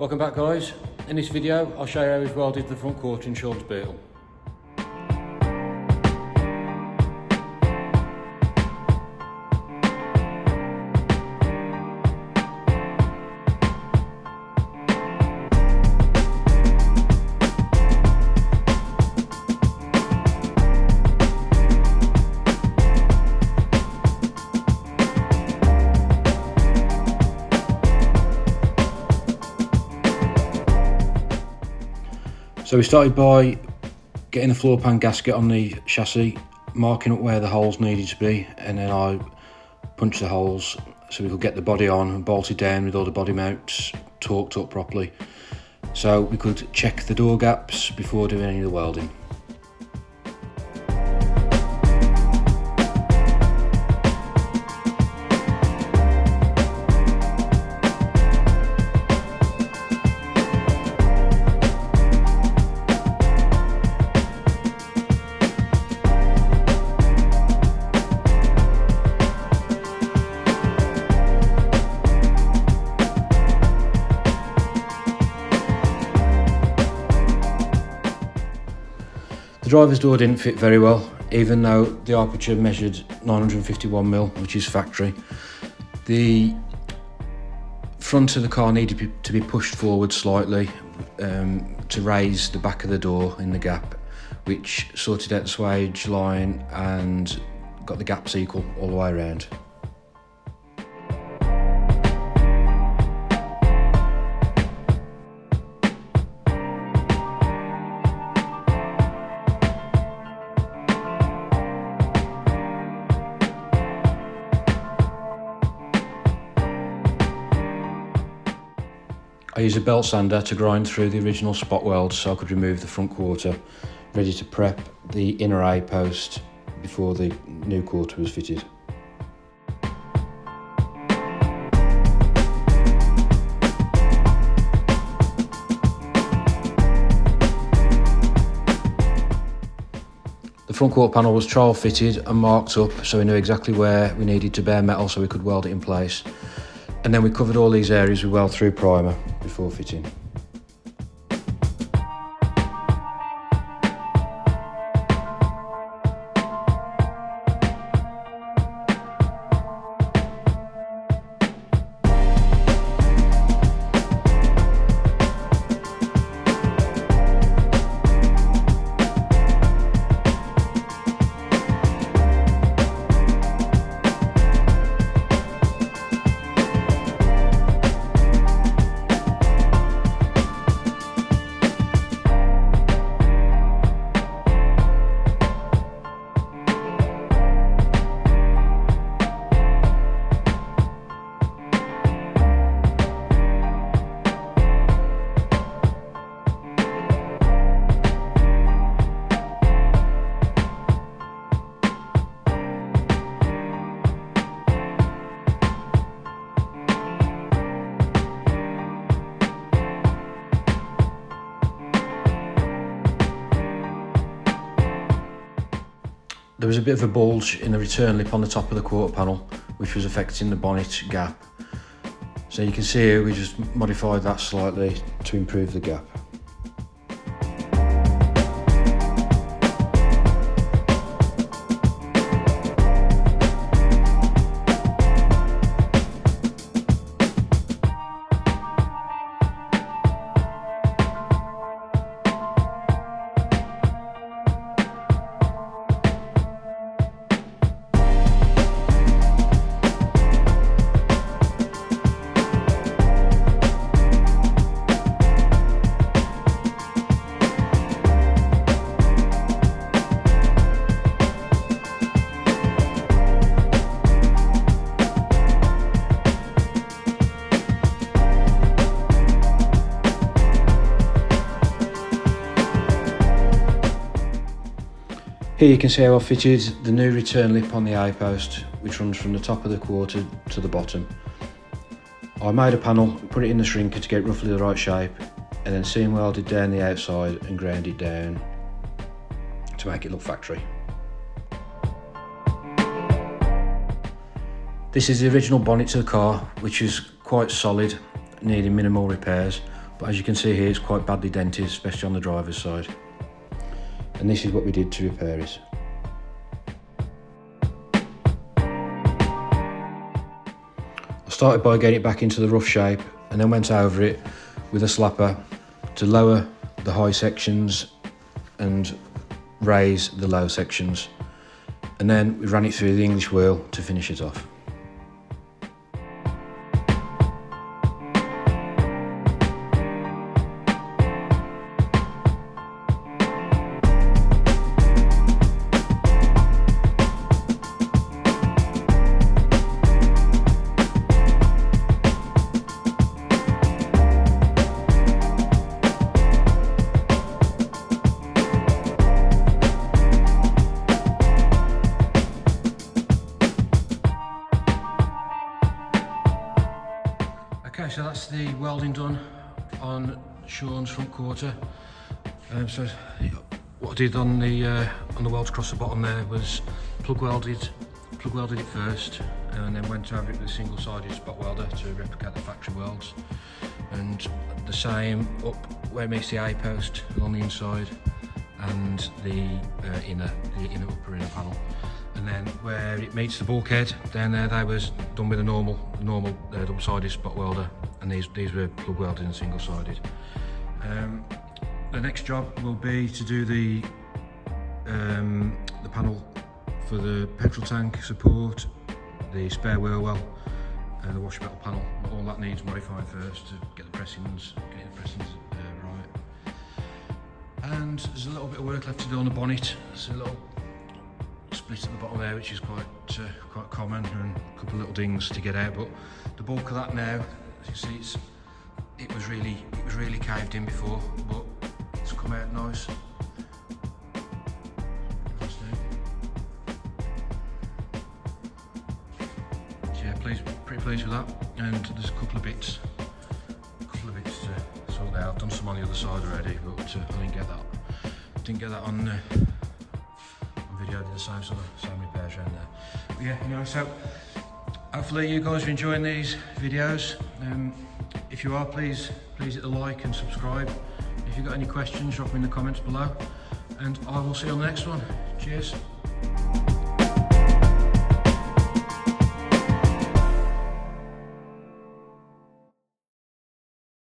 Welcome back guys. In this video I'll show you how we've welded the front quarter in Sean's Beetle. So we started by getting the floor pan gasket on the chassis, marking up where the holes needed to be, and then I punched the holes so we could get the body on and bolted down with all the body mounts torqued up properly, so we could check the door gaps before doing any of the welding. The driver's door didn't fit very well, even though the aperture measured 951mm, which is factory. The front of the car needed to be pushed forward slightly to raise the back of the door in the gap, which sorted out the swage line and got the gaps equal all the way around. I used a belt sander to grind through the original spot welds so I could remove the front quarter, ready to prep the inner A post before the new quarter was fitted. The front quarter panel was trial fitted and marked up so we knew exactly where we needed to bare metal so we could weld it in place. And then we covered all these areas with weld through primer before fitting. There was a bit of a bulge in the return lip on the top of the quarter panel, which was affecting the bonnet gap. So you can see here we just modified that slightly to improve the gap. Here you can see how I fitted the new return lip on the A post, which runs from the top of the quarter to the bottom. I made a panel, put it in the shrinker to get roughly the right shape, and then seam welded down the outside and ground it down to make it look factory. This is the original bonnet to the car, which is quite solid, needing minimal repairs. but as you can see here, it's quite badly dented, especially on the driver's side. And this is what we did to repair it. I started by getting it back into the rough shape, and then went over it with a slapper to lower the high sections and raise the low sections. And then we ran it through the English wheel to finish it off. Okay, so that's the welding done on Sean's front quarter. So what I did on the welds across the bottom there was plug welded it first, and then went over it with a single-sided spot welder to replicate the factory welds, and the same up where it meets the A post along the inside and the upper inner panel. And then where it meets the bulkhead down there, that was done with a normal double-sided spot welder, and these were plug welded and single-sided. The next job will be to do the panel for the petrol tank support, the spare wheel well, and the washer metal panel. All that needs modifying first to get the pressings right. And there's a little bit of work left to do on the bonnet. There's a little split at the bottom there, which is quite common, and a couple of little dings to get out. But the bulk of that now, as you see, it was really caved in before, but it's come out nice. So yeah, pretty pleased with that. And there's a couple of bits to sort out. I've done some on the other side already, but I didn't get that on video. I did the same repairs around there. But yeah, anyway, so hopefully you guys are enjoying these videos. If you are, please hit the like and subscribe. If you've got any questions, drop them in the comments below, and I will see you on the next one. Cheers.